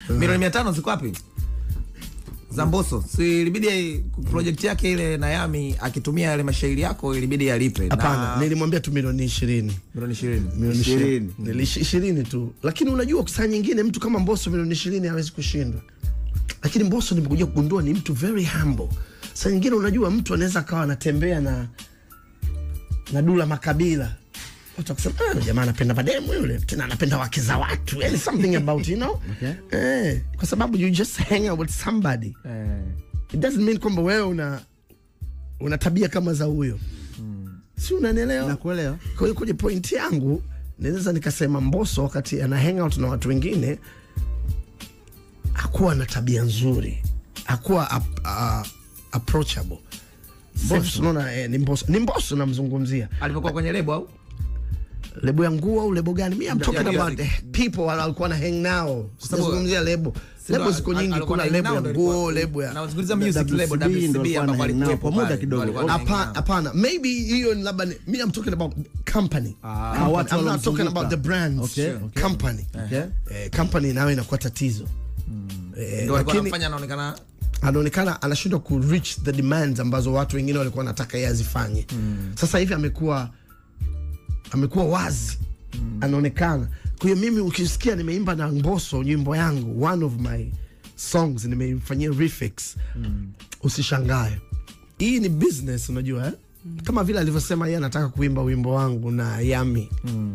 Milioni 500 ziko wapi? Zamboso, si ilibidi project yake ile na Yami akitumia yale mashairi yako ilibidi alipe. Hapana, nilimwambia tu milioni 20. Milioni 20. Milioni 20 tu. Lakini unajua saa nyingine mtu kama Mbosso milioni 20 hawezi kushindwa. Lakini Mbosso nimekuja kugundua ni mtu very humble. Saa nyingine unajua mtu anaweza akawa anatembea na Dula Makabila. Watu wakisema, jamaa anapenda mademu yule, tena anapenda wake za watu. There's something about, you know? Okay. Kwa sababu you just hang out with somebody. It doesn't mean kwamba wewe una tabia kama za huyo. Si unanielewa? Nakuelewa. Kwa hiyo kwenye point yangu, naweza nikasema Mbosso wakati ana hang out na watu wengine, hakuwa na tabia nzuri. Hakuwa approachable. Mbosso unaona ni Mbosso namzungumzia. Alipokuwa kwenye lebo au? Lebo ya nguo au lebo gani? I'm talking about people walikuwa na hang now. Sizungumzia lebo. Lebo ziko nyingi, kuna lebo ya nguo, lebo ya. Na wazungumzia music lebo WCB ambapo alikuwa kwa muda kidogo. Hapana. Maybe hiyo labda I'm talking about company. I'm not talking about the brands. Okay. Company. Company nayo inakuwa tatizo. Ndio alikuwa anafanya anaonekana anashindwa ku reach the demands ambazo watu wengine walikuwa wanataka yeye azifanye. Sasa hivi amekuwa wazi. Anaonekana. Kwa hiyo mimi ukisikia nimeimba na Mbosso nyimbo yangu, one of my songs nimeifanyia refix, usishangae. Hii ni business, unajua kama vile alivyosema yeye anataka kuimba wimbo wangu na Yami.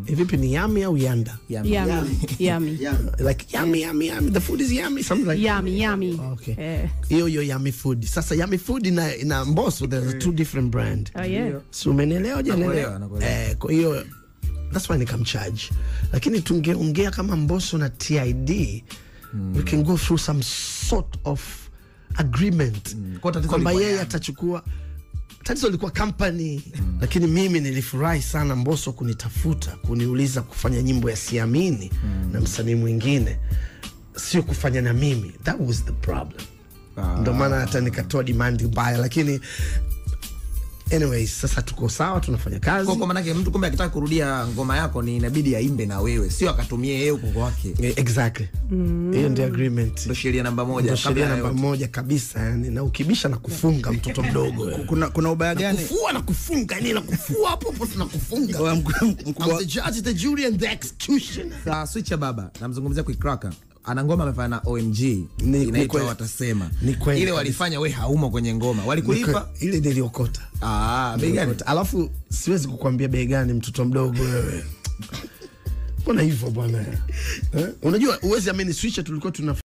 Vipi ni Yami au Yanda? Yami. Like Yami. The food is Yami, something like Yami. Okay. Hiyo Yami food. Sasa Yami food na Mbosso, there's two different brand. Oh yeah. So umeelewa je? Kwa hiyo that's why nikamcharge. Lakini tungeongea kama Mbosso na TID, we can go through some sort of agreement. Kwamba yeye atachukua. Tatizo lilikuwa company. Lakini mimi nilifurahi sana Mbosso kunitafuta, kuniuliza kufanya nyimbo ya Siamini na msanii mwingine, sio kufanya na mimi. That was the problem. Ndio maana hata nikatoa demand mbaya, lakini anyways, sasa tuko sawa, tunafanya kazi. Kwa maana yake mtu kumbe akitaka kurudia ngoma yako ni inabidi aimbe na wewe, sio akatumie yeye uko wake. Exactly. Hiyo ndio agreement. Ndio sheria namba 1. Sheria namba 1 kabisa, yani na ukibisha na kufunga mtoto mdogo. Kuna ubaya gani? Kufua na kufunga, ni na kufua hapo na kufunga. I'm the judge, the jury and the executioner. Sasa switcha baba, namzungumzia Quick Cracker. Ana ngoma amefanya na OMG inaitwa Watasema. Ile walifanya we haumo kwenye ngoma. Walikulipa? Ile niliokota. Bei gani? Alafu siwezi kukuambia bei gani, mtoto mdogo wewe. Mbona hivyo bwana? Unajua uwezi amini switcher tulikuwa